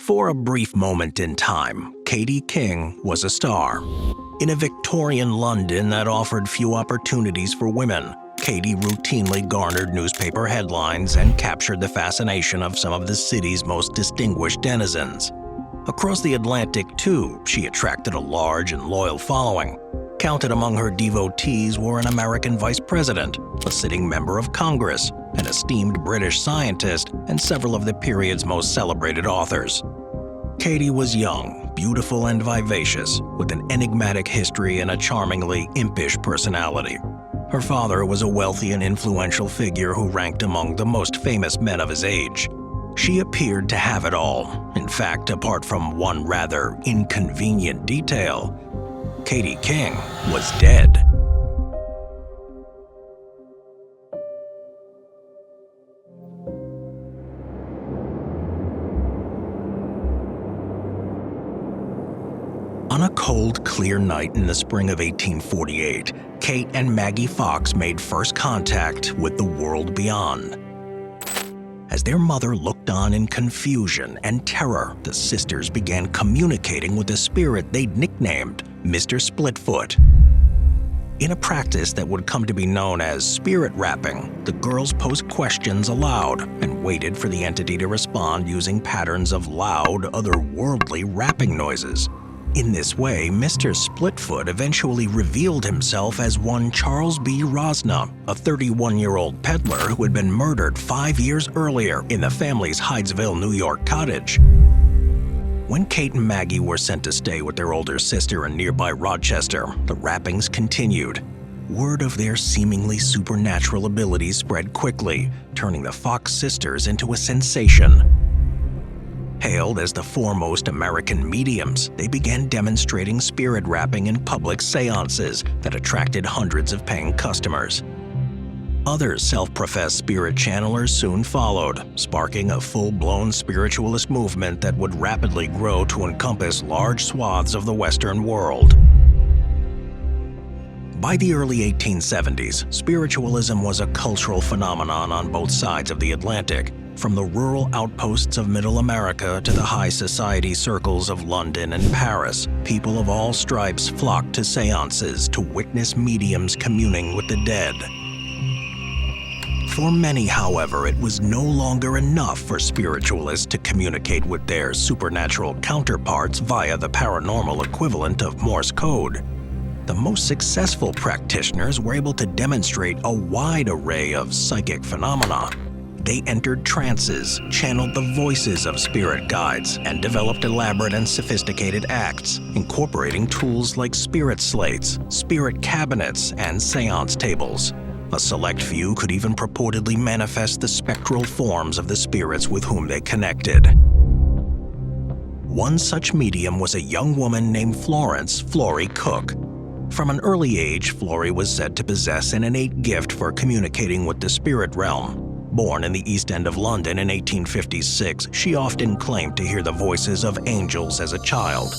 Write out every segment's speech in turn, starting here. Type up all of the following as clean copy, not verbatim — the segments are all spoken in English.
For a brief moment in time, Katie King was a star. In a Victorian London that offered few opportunities for women, Katie routinely garnered newspaper headlines and captured the fascination of some of the city's most distinguished denizens. Across the Atlantic, too, she attracted a large and loyal following. Counted among her devotees were an American vice president, a sitting member of Congress, an esteemed British scientist, and several of the period's most celebrated authors. Katie was young, beautiful, and vivacious, with an enigmatic history and a charmingly impish personality. Her father was a wealthy and influential figure who ranked among the most famous men of his age. She appeared to have it all. In fact, apart from one rather inconvenient detail, Katie King was dead. On a cold, clear night in the spring of 1848, Kate and Maggie Fox made first contact with the world beyond. As their mother looked on in confusion and terror, the sisters began communicating with a spirit they'd nicknamed Mr. Splitfoot. In a practice that would come to be known as spirit rapping, the girls posed questions aloud and waited for the entity to respond using patterns of loud, otherworldly rapping noises. In this way, Mr. Splitfoot eventually revealed himself as one Charles B. Rosna, a 31-year-old peddler who had been murdered 5 years earlier in the family's Hydesville, New York cottage. When Kate and Maggie were sent to stay with their older sister in nearby Rochester, the rappings continued. Word of their seemingly supernatural abilities spread quickly, turning the Fox sisters into a sensation. Hailed as the foremost American mediums, they began demonstrating spirit rapping in public seances that attracted hundreds of paying customers. Other self-professed spirit channelers soon followed, sparking a full-blown spiritualist movement that would rapidly grow to encompass large swaths of the Western world. By the early 1870s, spiritualism was a cultural phenomenon on both sides of the Atlantic. From the rural outposts of Middle America to the high society circles of London and Paris, people of all stripes flocked to seances to witness mediums communing with the dead. For many, however, it was no longer enough for spiritualists to communicate with their supernatural counterparts via the paranormal equivalent of Morse code. The most successful practitioners were able to demonstrate a wide array of psychic phenomena. They entered trances, channeled the voices of spirit guides, and developed elaborate and sophisticated acts, incorporating tools like spirit slates, spirit cabinets, and seance tables. A select few could even purportedly manifest the spectral forms of the spirits with whom they connected. One such medium was a young woman named Florence Cook. From an early age, Florrie was said to possess an innate gift for communicating with the spirit realm. Born in the East End of London in 1856, she often claimed to hear the voices of angels as a child.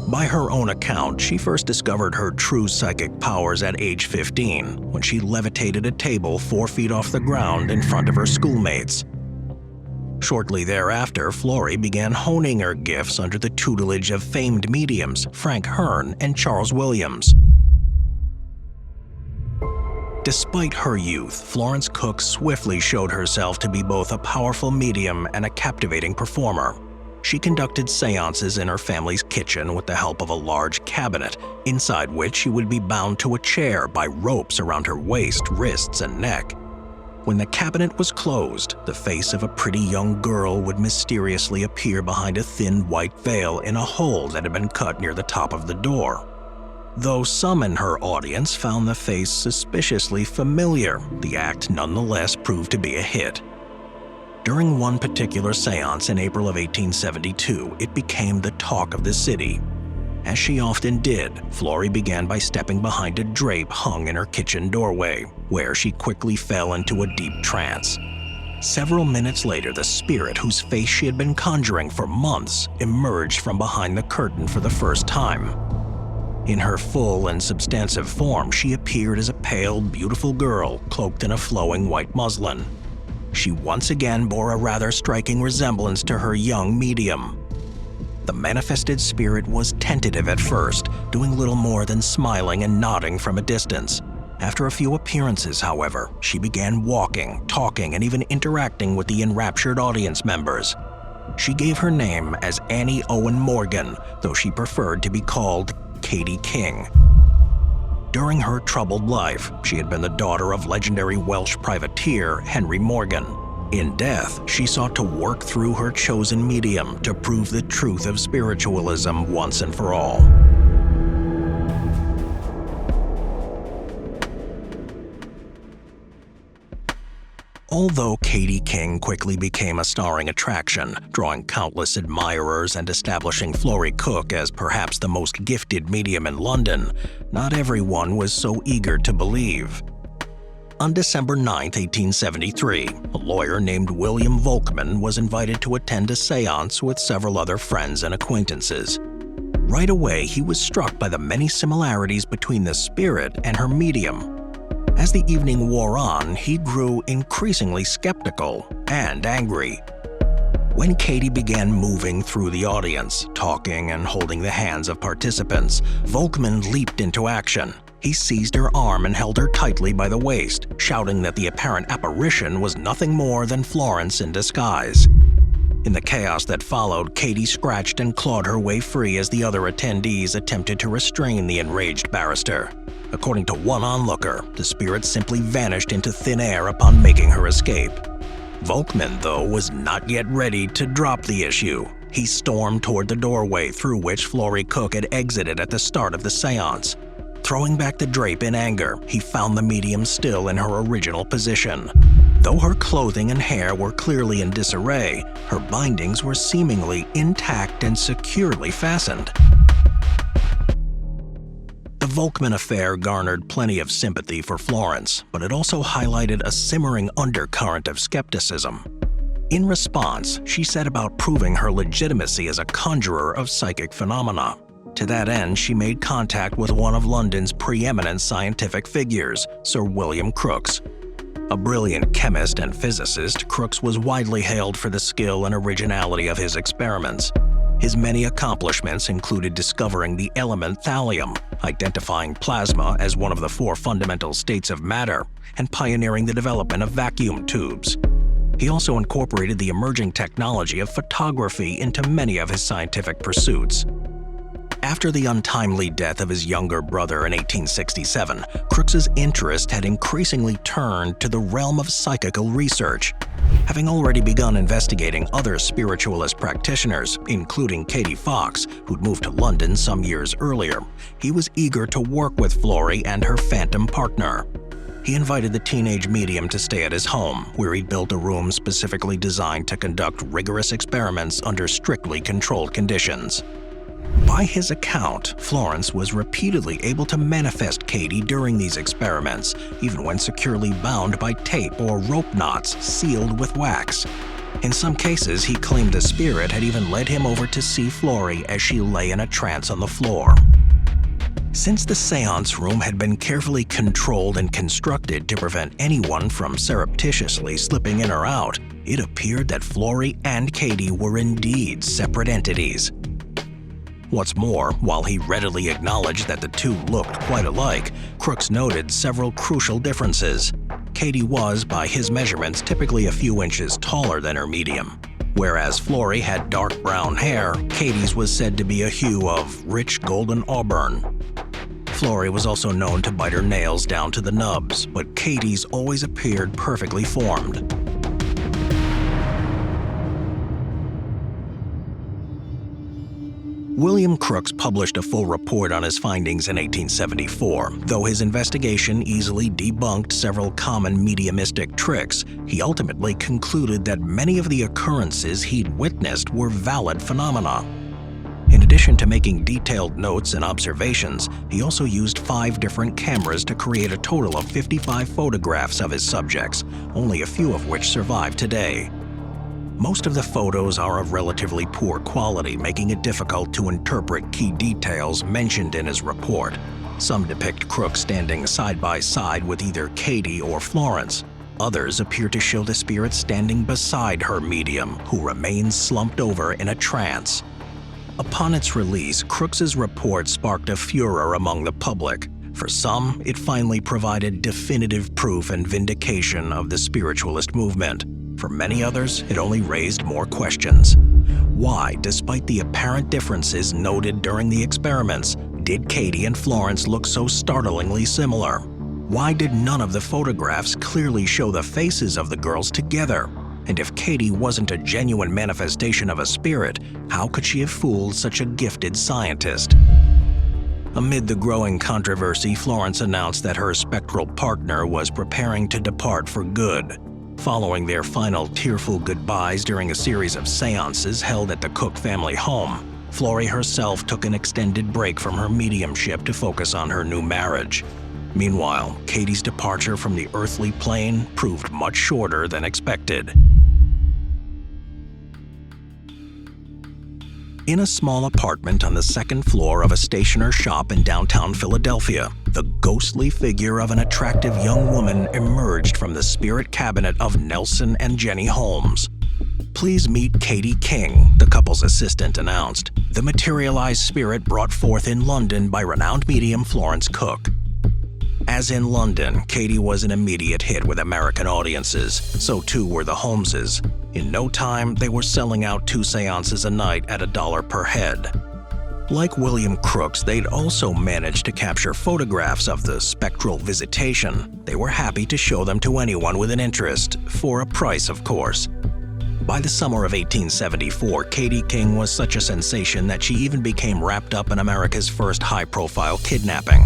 By her own account, she first discovered her true psychic powers at age 15, when she levitated a table 4 feet off the ground in front of her schoolmates. Shortly thereafter, Florrie began honing her gifts under the tutelage of famed mediums Frank Hearn and Charles Williams. Despite her youth, Florence Cook swiftly showed herself to be both a powerful medium and a captivating performer. She conducted seances in her family's kitchen with the help of a large cabinet, inside which she would be bound to a chair by ropes around her waist, wrists, and neck. When the cabinet was closed, the face of a pretty young girl would mysteriously appear behind a thin white veil in a hole that had been cut near the top of the door. Though some in her audience found the face suspiciously familiar, the act nonetheless proved to be a hit. During one particular seance in April of 1872, it became the talk of the city. As she often did, Florrie began by stepping behind a drape hung in her kitchen doorway, where she quickly fell into a deep trance. Several minutes later, the spirit whose face she had been conjuring for months emerged from behind the curtain for the first time. In her full and substantive form, she appeared as a pale, beautiful girl cloaked in a flowing white muslin. she once again bore a rather striking resemblance to her young medium. The manifested spirit was tentative at first, doing little more than smiling and nodding from a distance. After a few appearances, however, she began walking, talking, and even interacting with the enraptured audience members. She gave her name as Annie Owen Morgan, though she preferred to be called Katie King. During her troubled life, she had been the daughter of legendary Welsh privateer Henry Morgan. In death, she sought to work through her chosen medium to prove the truth of spiritualism once and for all. Although Katie King quickly became a starring attraction, drawing countless admirers and establishing Florence Cook as perhaps the most gifted medium in London, not everyone was so eager to believe. On December 9, 1873, a lawyer named William Volkman was invited to attend a séance with several other friends and acquaintances. Right away, he was struck by the many similarities between the spirit and her medium. As the evening wore on, he grew increasingly skeptical and angry. When Katie began moving through the audience, talking and holding the hands of participants, Volkman leaped into action. He seized her arm and held her tightly by the waist, shouting that the apparent apparition was nothing more than Florence in disguise. In the chaos that followed, Katie scratched and clawed her way free as the other attendees attempted to restrain the enraged barrister. According to one onlooker, the spirit simply vanished into thin air upon making her escape. Volkman, though, was not yet ready to drop the issue. He stormed toward the doorway through which Florence Cook had exited at the start of the séance. Throwing back the drape in anger, he found the medium still in her original position. Though her clothing and hair were clearly in disarray, her bindings were seemingly intact and securely fastened. The Volkman affair garnered plenty of sympathy for Florence, but it also highlighted a simmering undercurrent of skepticism. In response, she set about proving her legitimacy as a conjurer of psychic phenomena. To that end, she made contact with one of London's preeminent scientific figures, Sir William Crookes. A brilliant chemist and physicist, Crookes was widely hailed for the skill and originality of his experiments. His many accomplishments included discovering the element thallium, identifying plasma as one of the 4 fundamental states of matter, and pioneering the development of vacuum tubes. He also incorporated the emerging technology of photography into many of his scientific pursuits. After the untimely death of his younger brother in 1867, Crookes's interest had increasingly turned to the realm of psychical research. Having already begun investigating other spiritualist practitioners, including Katie Fox, who'd moved to London some years earlier, he was eager to work with Florrie and her phantom partner. He invited the teenage medium to stay at his home, where he'd built a room specifically designed to conduct rigorous experiments under strictly controlled conditions. By his account, Florence was repeatedly able to manifest Katie during these experiments, even when securely bound by tape or rope knots sealed with wax. In some cases, he claimed the spirit had even led him over to see Florrie as she lay in a trance on the floor. Since the séance room had been carefully controlled and constructed to prevent anyone from surreptitiously slipping in or out, it appeared that Florrie and Katie were indeed separate entities. What's more, while he readily acknowledged that the two looked quite alike, Crookes noted several crucial differences. Katie was, by his measurements, typically a few inches taller than her medium. Whereas Florrie had dark brown hair, Katie's was said to be a hue of rich golden auburn. Florrie was also known to bite her nails down to the nubs, but Katie's always appeared perfectly formed. William Crookes published a full report on his findings in 1874. Though his investigation easily debunked several common mediumistic tricks, he ultimately concluded that many of the occurrences he'd witnessed were valid phenomena. In addition to making detailed notes and observations, he also used 5 different cameras to create a total of 55 photographs of his subjects, only a few of which survive today. Most of the photos are of relatively poor quality, making it difficult to interpret key details mentioned in his report. Some depict Crookes standing side by side with either Katie or Florence. Others appear to show the spirit standing beside her medium, who remains slumped over in a trance. Upon its release, Crooks's report sparked a furor among the public. For some, it finally provided definitive proof and vindication of the spiritualist movement. For many others, it only raised more questions. Why, despite the apparent differences noted during the experiments, did Katie and Florence look so startlingly similar? Why did none of the photographs clearly show the faces of the girls together? And if Katie wasn't a genuine manifestation of a spirit, how could she have fooled such a gifted scientist? Amid the growing controversy, Florence announced that her spectral partner was preparing to depart for good. Following their final tearful goodbyes during a series of seances held at the Cook family home, Florrie herself took an extended break from her mediumship to focus on her new marriage. Meanwhile, Katie's departure from the earthly plane proved much shorter than expected. In a small apartment on the second floor of a stationer shop in downtown Philadelphia, the ghostly figure of an attractive young woman emerged from the spirit cabinet of Nelson and Jenny Holmes. "Please meet Katie King," the couple's assistant announced, the materialized spirit brought forth in London by renowned medium Florence Cook. As in London, Katie was an immediate hit with American audiences, so too were the Holmeses. In no time, they were selling out 2 seances a night at $1 per head. Like William Crookes, they'd also managed to capture photographs of the spectral visitation. They were happy to show them to anyone with an interest, for a price, of course. By the summer of 1874, Katie King was such a sensation that she even became wrapped up in America's first high-profile kidnapping.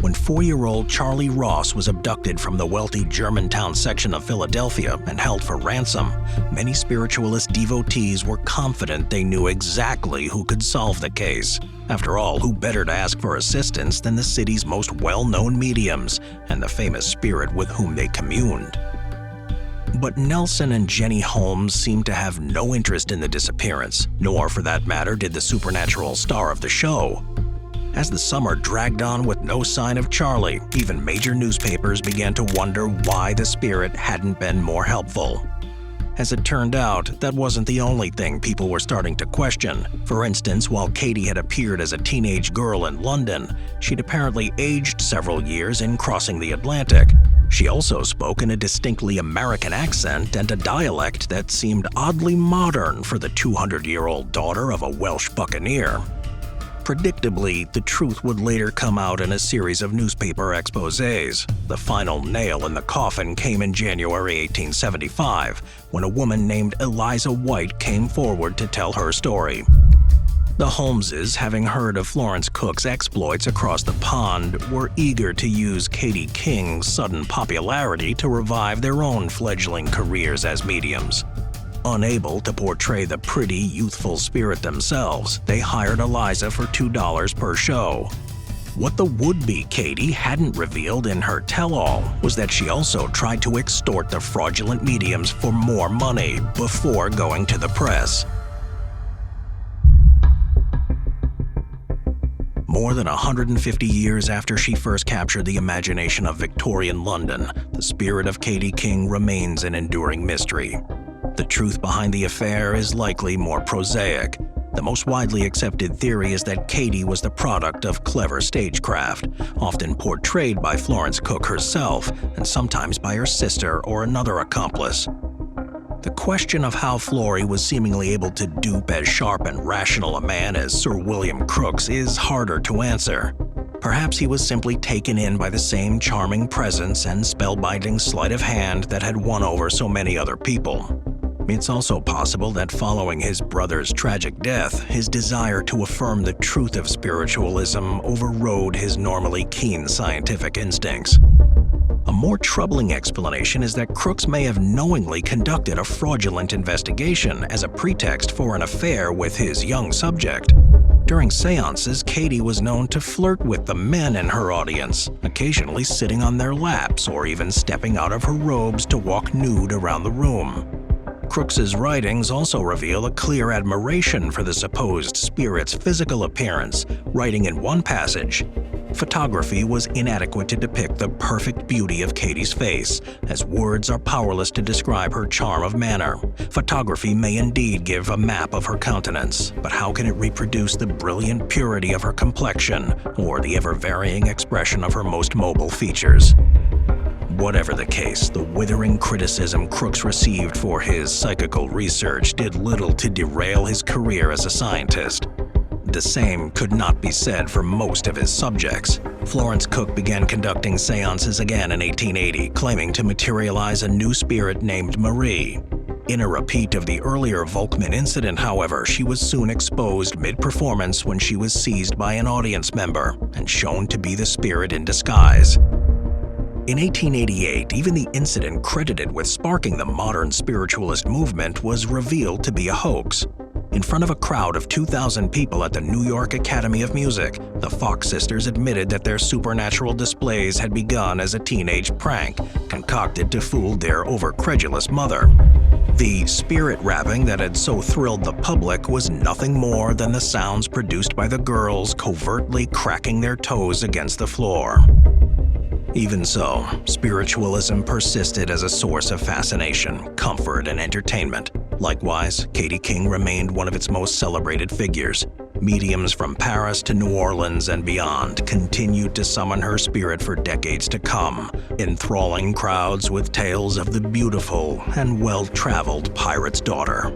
When 4-year-old Charlie Ross was abducted from the wealthy Germantown section of Philadelphia and held for ransom, many spiritualist devotees were confident they knew exactly who could solve the case. After all, who better to ask for assistance than the city's most well-known mediums and the famous spirit with whom they communed? But Nelson and Jenny Holmes seemed to have no interest in the disappearance, nor, for that matter, did the supernatural star of the show. As the summer dragged on with no sign of Charlie, even major newspapers began to wonder why the spirit hadn't been more helpful. As it turned out, that wasn't the only thing people were starting to question. For instance, while Katie had appeared as a teenage girl in London, she'd apparently aged several years in crossing the Atlantic. She also spoke in a distinctly American accent and a dialect that seemed oddly modern for the 200-year-old daughter of a Welsh buccaneer. Predictably, the truth would later come out in a series of newspaper exposés. The final nail in the coffin came in January 1875, when a woman named Eliza White came forward to tell her story. The Holmeses, having heard of Florence Cook's exploits across the pond, were eager to use Katie King's sudden popularity to revive their own fledgling careers as mediums. Unable to portray the pretty, youthful spirit themselves, they hired Eliza for $2 per show. What the would-be Katie hadn't revealed in her tell-all was that she also tried to extort the fraudulent mediums for more money before going to the press. More than 150 years after she first captured the imagination of Victorian London, the spirit of Katie King remains an enduring mystery. The truth behind the affair is likely more prosaic. The most widely accepted theory is that Katie was the product of clever stagecraft, often portrayed by Florence Cook herself and sometimes by her sister or another accomplice. The question of how Florrie was seemingly able to dupe as sharp and rational a man as Sir William Crookes is harder to answer. Perhaps he was simply taken in by the same charming presence and spellbinding sleight of hand that had won over so many other people. It's also possible that following his brother's tragic death, his desire to affirm the truth of spiritualism overrode his normally keen scientific instincts. A more troubling explanation is that Crookes may have knowingly conducted a fraudulent investigation as a pretext for an affair with his young subject. During seances, Katie was known to flirt with the men in her audience, occasionally sitting on their laps or even stepping out of her robes to walk nude around the room. Crookes's writings also reveal a clear admiration for the supposed spirit's physical appearance, writing in one passage, Photography was inadequate to depict the perfect beauty of Katie's face, as words are powerless to describe her charm of manner. Photography may indeed give a map of her countenance, but how can it reproduce the brilliant purity of her complexion or the ever-varying expression of her most mobile features? Whatever the case, the withering criticism Crooks received for his psychical research did little to derail his career as a scientist. The same could not be said for most of his subjects. Florence Cook began conducting seances again in 1880, claiming to materialize a new spirit named Marie. In a repeat of the earlier Volkman incident, however, she was soon exposed mid-performance when she was seized by an audience member and shown to be the spirit in disguise. In 1888, even the incident credited with sparking the modern spiritualist movement was revealed to be a hoax. In front of a crowd of 2,000 people at the New York Academy of Music, the Fox sisters admitted that their supernatural displays had begun as a teenage prank, concocted to fool their overcredulous mother. The spirit rapping that had so thrilled the public was nothing more than the sounds produced by the girls covertly cracking their toes against the floor. Even so, spiritualism persisted as a source of fascination, comfort, and entertainment. Likewise, Katie King remained one of its most celebrated figures. Mediums from Paris to New Orleans and beyond continued to summon her spirit for decades to come, enthralling crowds with tales of the beautiful and well-traveled pirate's daughter.